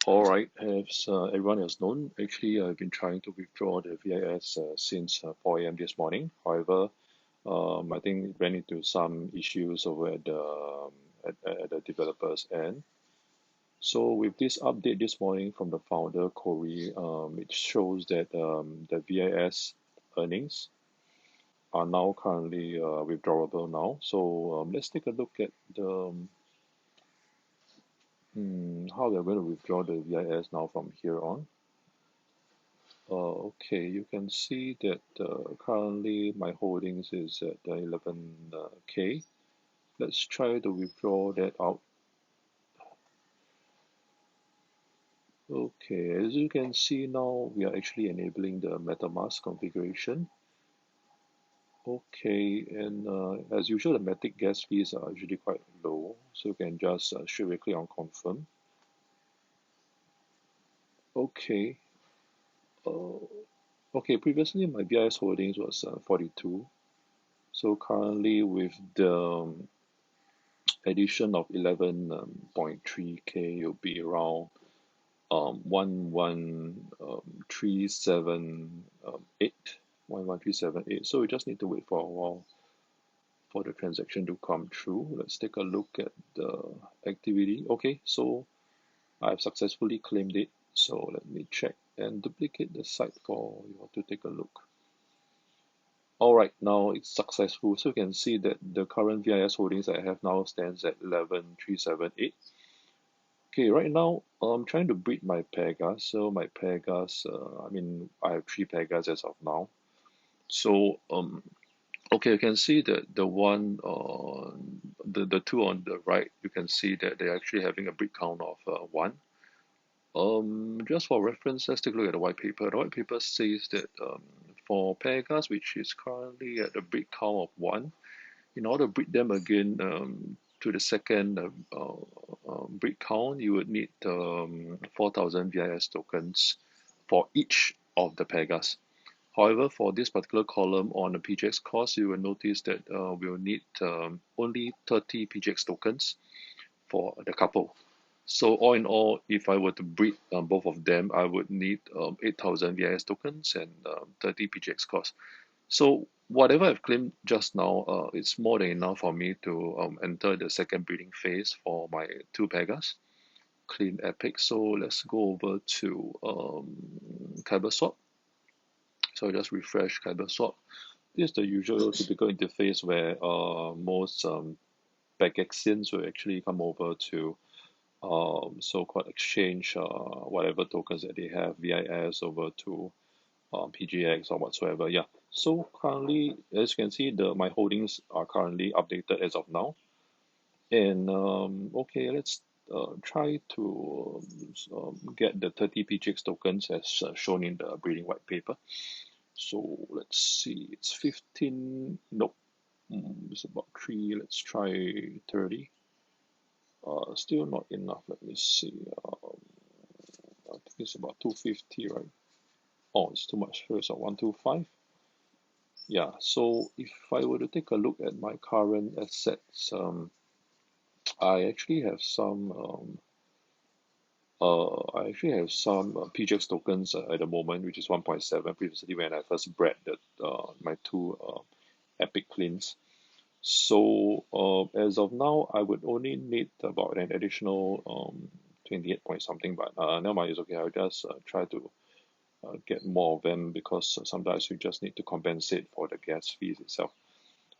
All right, as everyone has known, actually I've been trying to withdraw the VIS since 4 a.m. this morning. However, I think it ran into some issues over at the developer's end. So with this update this morning from the founder, Corey, it shows that the VIS earnings are now currently withdrawable now. So let's take a look at how we're going to withdraw the VIS now from here on. Okay, you can see that currently my holdings is at 11K. Let's try to withdraw that out. Okay, as you can see now, we are actually enabling the MetaMask configuration. Okay, and as usual, the Matic gas fees are usually quite low, so you can just straight away click on confirm. Okay, uh, okay, previously my VIS holdings was 42, so currently with the addition of 11.3K, you'll be around 1137.8. So we just need to wait for a while for the transaction to come through. Let's take a look at the activity. Okay, so I've successfully claimed it. So let me check and duplicate the site for you all to take a look. All right, now it's successful. So you can see that the current VIS holdings I have now stands at 11,378. Okay, right now I'm trying to breed my Pegas. So my Pegas, I have 3 Pegas as of now. So okay, you can see that the one the two on the right, you can see that they're actually having a breed count of 1. Just for reference, let's take a look at the white paper. The white paper says that for Pegas, which is currently at a breed count of 1, in order to breed them again to the second breed count, you would need 4,000 VIS tokens for each of the Pegas. However, for this particular column on the PGX cost, you will notice that we'll need only 30 PGX tokens for the couple. So all in all, if I were to breed both of them, I would need 8,000 VIS tokens and 30 PGX cost. So whatever I've claimed just now, it's more than enough for me to enter the second breeding phase for my 2 Pegas. Clean Epic. So let's go over to KyberSwap. So just refresh KyberSwap. This is the usual typical interface where most Pegaxians will actually come over to so-called exchange whatever tokens that they have, VIS over to PGX or whatsoever. Yeah. So currently, as you can see, my holdings are currently updated as of now. And okay, let's try to get the 30 PGX tokens as shown in the breeding white paper. So let's see, it's 15. Nope, it's about 3. Let's try 30. Still not enough. Let me see. I think it's about 250, right? Oh, it's too much. Here it's at 125. Yeah, so if I were to take a look at my current assets, I actually have some PGX tokens at the moment, which is 1.7. Previously, when I first bred my 2 Epic cleans. So as of now, I would only need about an additional 28 point something, but never mind, it's okay. I'll just try to get more of them because sometimes you just need to compensate for the gas fees itself.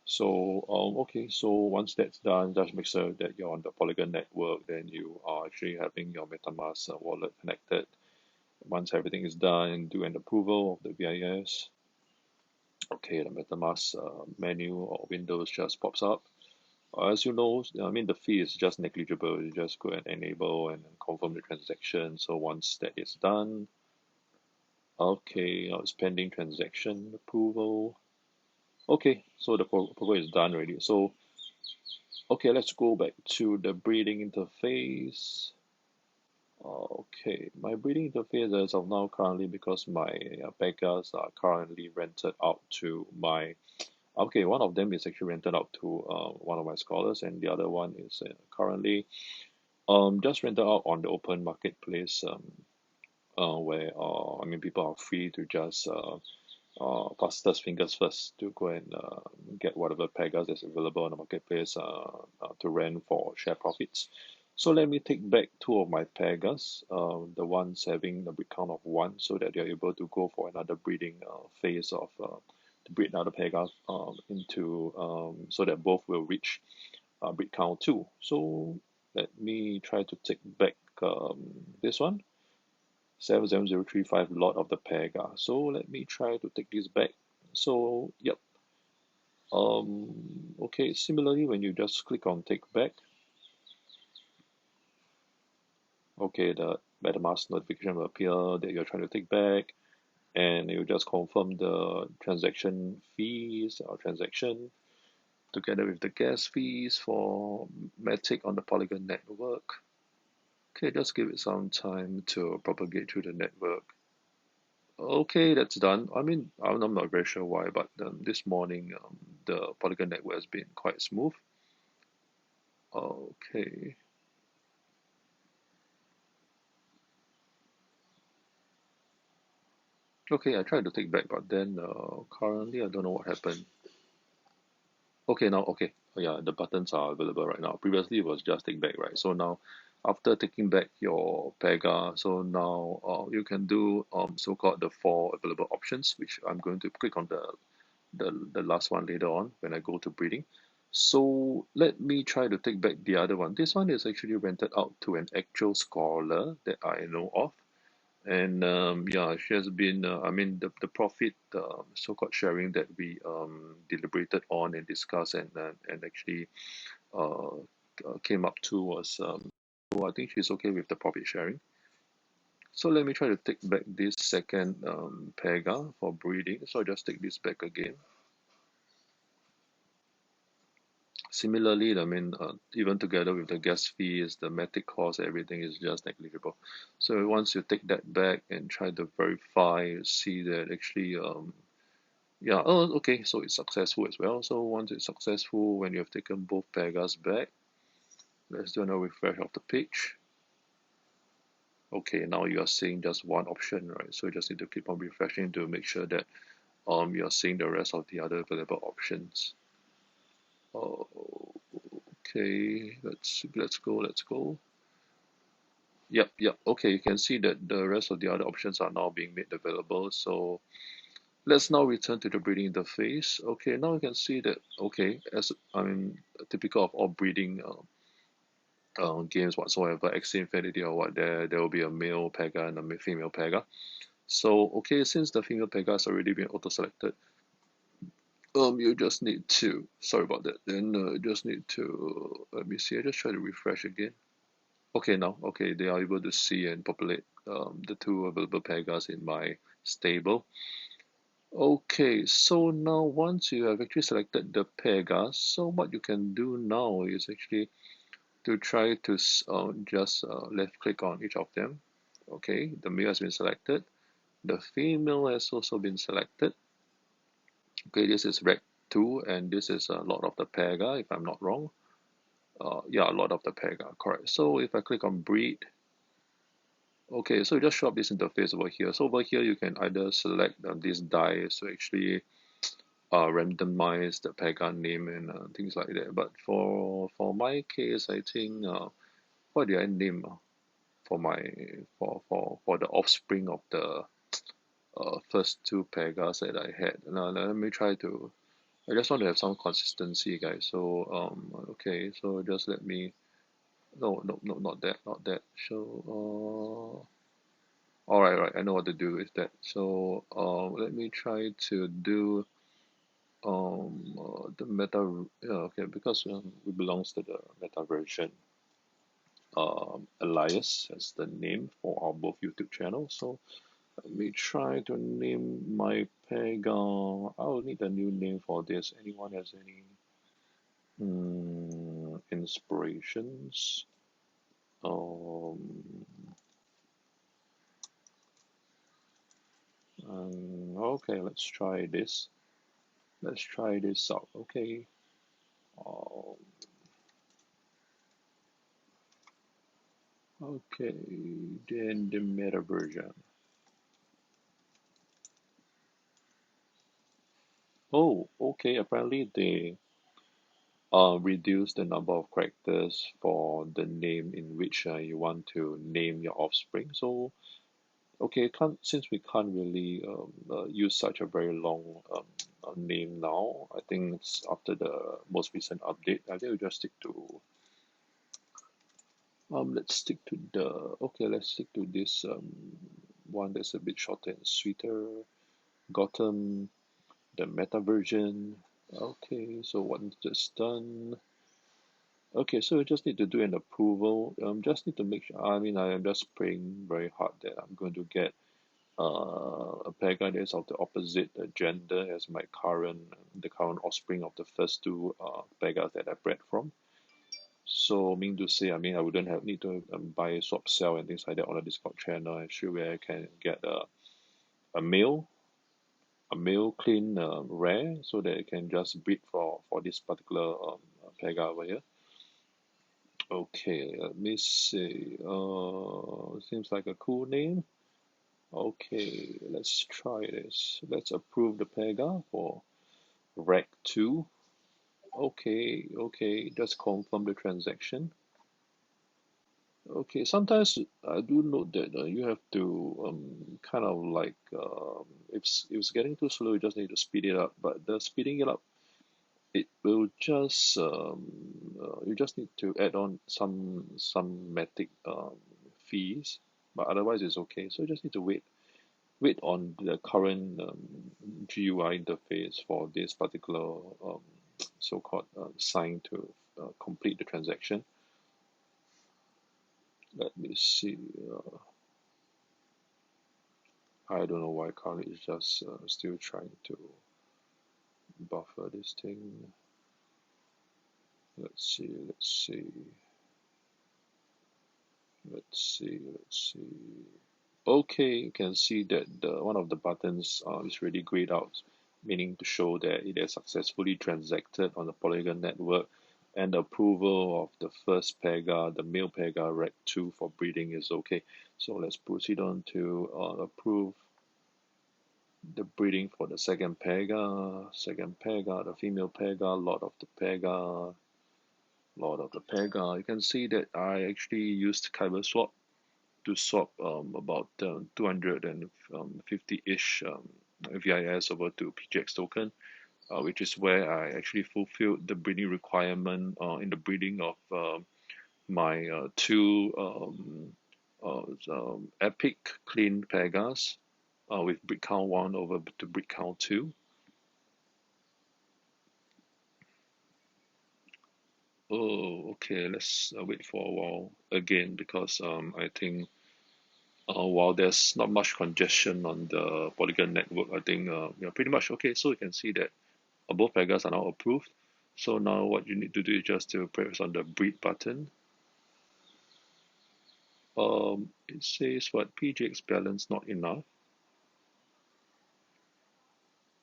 So okay, so once that's done, just make sure that you're on the Polygon network, then you are actually having your MetaMask wallet connected. Once everything is done, do an approval of the VIS. Okay, the MetaMask menu or windows just pops up. As you know, I mean, the fee is just negligible. You just go and enable and confirm the transaction. So once that is done, okay, now it's pending transaction approval. Okay, so the approval is done already. So, okay, let's go back to the breeding interface. Okay, my breeding interface as of now currently, because my Pegas are currently rented out to my. Okay, one of them is actually rented out to one of my scholars, and the other one is currently Just rent it out on the open marketplace, where I mean people are free to just fastest fingers first to go and get whatever Pegas that's available on the marketplace to rent for share profits. So let me take back two of my Pegas, the ones having the breed count of one, so that they're able to go for another breeding phase of to breed another Pegas into so that both will reach breed count two. So let me try to take back this one. 70035 lot of the Pega. So let me try to take this back. So yep. Okay, similarly when you just click on take back, okay, the MetaMask notification will appear that you're trying to take back, and you just confirm the transaction fees or transaction together with the gas fees for Matic on the Polygon network. Okay, just give it some time to propagate through the network. Okay, that's done. I mean, I'm not very sure why, but this morning the Polygon network has been quite smooth. Okay. Okay, I tried to take back, but then currently I don't know what happened. Okay, now, okay. Oh, yeah, the buttons are available right now. Previously it was just take back, right? So now, after taking back your Pega, so now you can do so-called the four available options, which I'm going to click on the last one later on when I go to breeding. So let me try to take back the other one. This one is actually rented out to an actual scholar that I know of. And yeah, she has been, I mean, the profit so-called sharing that we deliberated on and discussed and actually uh, came up to was, so I think she's okay with the profit sharing. So let me try to take back this second Pega for breeding. So I just take this back again. Similarly, I mean, even together with the gas fees, the Matic cost, everything is just negligible. So once you take that back and try to verify, you see that actually, yeah, oh, okay, so it's successful as well. So once it's successful, when you have taken both Pegas back, let's do another refresh of the page. Okay, now you are seeing just one option, right? So you just need to keep on refreshing to make sure that you're seeing the rest of the other available options. Okay, let's go. Yep. Okay, you can see that the rest of the other options are now being made available. So let's now return to the breeding interface. Okay, now you can see that, okay, as I mean, typical of all breeding games whatsoever, X Infinity or what, there will be a male Pega and a female Pega. So, okay, since the female Pega has already been auto-selected, you just need to, sorry about that, then just need to, let me see, I just try to refresh again. Okay, now, okay, they are able to see and populate the two available Pegas in my stable. Okay, so now once you have actually selected the Pegas, so what you can do now is actually to try to just left click on each of them. Okay, the male has been selected. The female has also been selected. Okay, this is Rec 2 and this is a lot of the Pega, if I'm not wrong. Yeah, a lot of the Pega, correct. So if I click on breed, okay, so you just show up this interface over here. So over here, you can either select these dice to actually randomize the Pega name and things like that. But for my case, I think what did I name for my for the offspring of the first two Pegas that I had? Now let me try to. I just want to have some consistency, guys. So okay, so just let me. No, not that. So all right, I know what to do with that. So let me try to do the meta. Yeah, okay, because it belongs to the meta version. Elias as the name for our both YouTube channels. So let me try to name my Pega. I'll need a new name for this. Anyone has any inspirations? Um, okay, let's try this. Let's try this out. Okay. Um, Okay, then the meta version. Oh, okay. Apparently they reduce the number of characters for the name in which you want to name your offspring. So okay, can't since we can't really use such a very long name now. I think it's after the most recent update. I think we just stick to let's stick to the okay. Let's stick to this one that's a bit shorter and sweeter. Gotham, the meta version. Okay, so once that's done, okay, so we just need to do an approval. Just need to make sure. I mean, I am just praying very hard that I'm going to get a Pega that is of the opposite gender as my the current offspring of the first two Pegas that I bred from. So, mean to say, I mean, I wouldn't have need to buy, swap, sell, and things like that on a Discord channel. Actually, where I can get a male, a male clean rare, so that I can just breed for this particular Pega over here. Okay, let me see. Seems like a cool name. Okay, let's try this. Let's approve the Pega for Rack 2. Okay, okay, just confirm the transaction. Okay, sometimes I do note that you have to kind of like if it's getting too slow, you just need to speed it up. But the speeding it up, it will just you just need to add on some matic fees, but otherwise it's okay. So you just need to wait on the current GUI interface for this particular so-called sign to complete the transaction. Let me see. I don't know why currently it's just still trying to buffer this thing. Let's see. Let's see. Let's see. Let's see. Okay, you can see that one of the buttons is already grayed out, meaning to show that it has successfully transacted on the Polygon network, and the approval of the first Pega, the male Pega Rec 2 for breeding is okay. So let's proceed on to approve the breeding for the second Pega, the female Pega, Lord of the Pega. You can see that I actually used KyberSwap to swap about 250-ish VIS over to PGX token, which is where I actually fulfilled the breeding requirement in the breeding of my two epic clean Pegas with breed count 1 over to breed count 2. Oh, okay, let's wait for a while again because I think while there's not much congestion on the Polygon network, I think pretty much okay. So you can see that both Pegas are now approved. So now what you need to do is just to press on the breed button. It says what PGX balance not enough.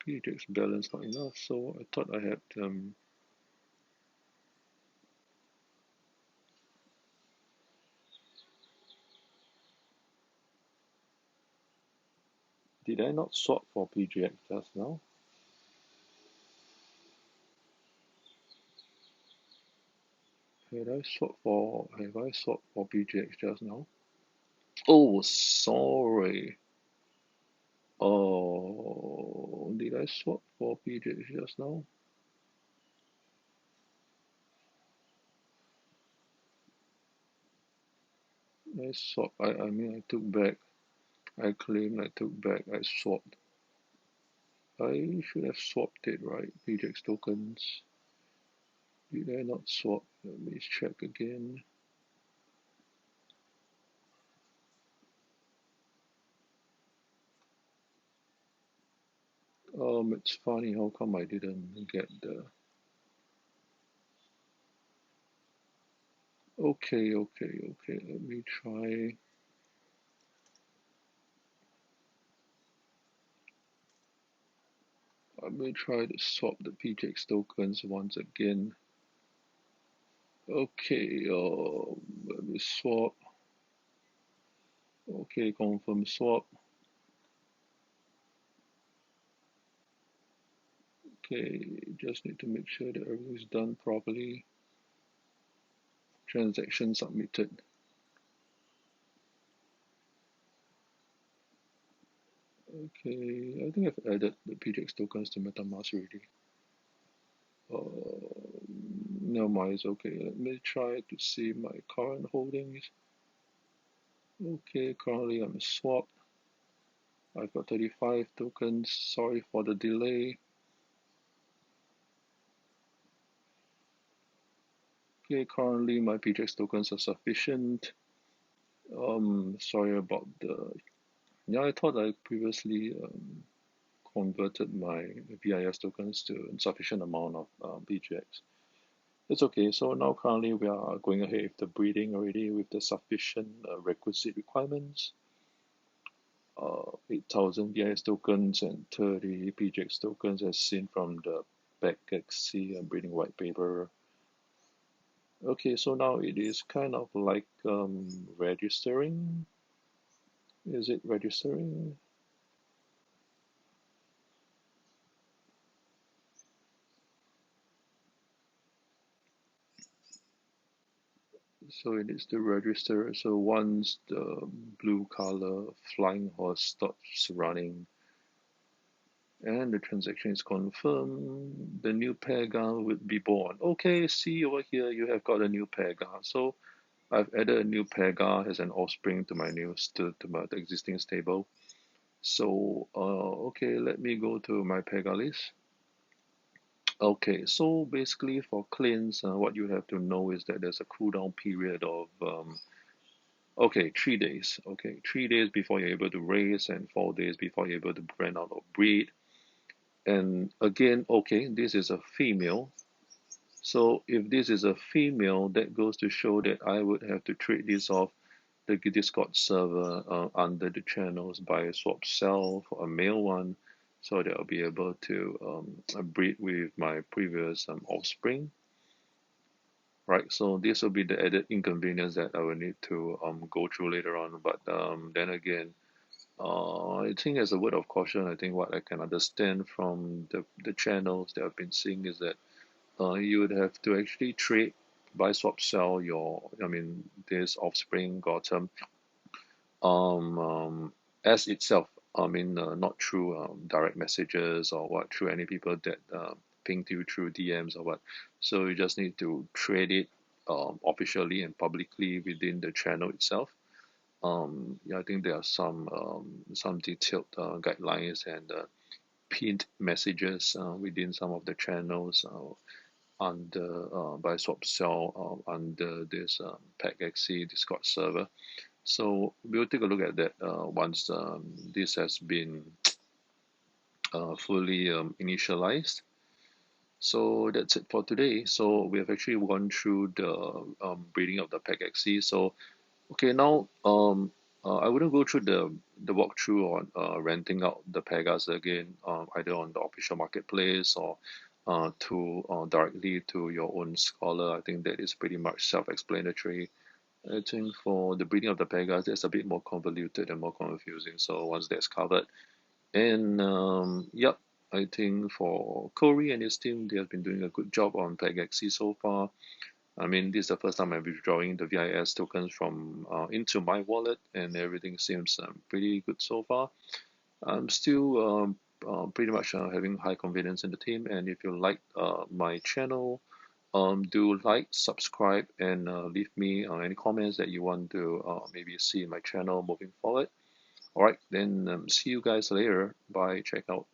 PGX balance not enough. So I thought I had did I not swap for PGX just now? Have I swapped for PGX just now? Oh, sorry. Oh, did I swap for PGX just now? I swap. I mean, I took back. I claimed. I took back. I swapped. I should have swapped it, right? PGX tokens. Did I not swap? Let me check again. It's funny. How come I didn't get the? Okay, okay, okay. Let me try. Let me try to swap the PGX tokens once again. Okay. Let me swap. Okay, confirm swap. Okay, just need to make sure that everything is done properly. Transaction submitted. Okay, I think I've added the PGX tokens to MetaMask already. No, mine is okay. Let me try to see my current holdings. Okay, currently I'm swapped. I've got 35 tokens. Sorry for the delay. Okay, currently my PGX tokens are sufficient. Sorry about the. Yeah, I thought I previously converted my VIS tokens to insufficient amount of PGX. It's okay. So now currently we are going ahead with the breeding already with the sufficient requisite requirements. 8,000 VIS tokens and 30 PGX tokens as seen from the Pegas breeding white paper. Okay, so now it is kind of like registering. Is it registering? So it needs to register. So once the blue color flying horse stops running and the transaction is confirmed, the new Pegas would be born. Okay, see over here, you have got a new Pegas. So I've added a new Pegas as an offspring to my to my existing stable. So okay, let me go to my Pegas list. Okay, so basically for cleanse, what you have to know is that there's a cooldown period of okay, 3 days. Okay, 3 days before you're able to raise and 4 days before you're able to brand out or breed. And again, okay, this is a female. So if this is a female, that goes to show that I would have to trade this off the Discord server under the channels by a swap cell for a male one, so that I'll be able to breed with my previous offspring. Right, so this will be the added inconvenience that I will need to go through later on. But then again, I think as a word of caution, I think what I can understand from the channels that I've been seeing is that you would have to actually trade, buy, swap, sell your, I mean, this offspring Gotham as itself. I mean, not through direct messages or what, through any people that pinged you through DMs or what. So you just need to trade it officially and publicly within the channel itself. Yeah, I think there are some detailed guidelines and pinned messages within some of the channels under by swap cell under this PegXC Discord server. So we'll take a look at that once this has been fully initialized. So that's it for today. So we have actually gone through the breeding of the PegXC. So okay, now I wouldn't go through the walkthrough on renting out the Pegas again, either on the official marketplace or to directly to your own scholar. I think that is pretty much self-explanatory. I think for the breeding of the Pegas, that's a bit more convoluted and more confusing. So once that's covered, and yep, I think for Corey and his team, they have been doing a good job on PegXC so far. I mean, this is the first time I'm withdrawing the VIS tokens from into my wallet, and everything seems pretty good so far. I'm still pretty much having high confidence in the team, and if you like my channel, do like, subscribe, and leave me any comments that you want to maybe see in my channel moving forward. All right, then see you guys later. Bye. Check out.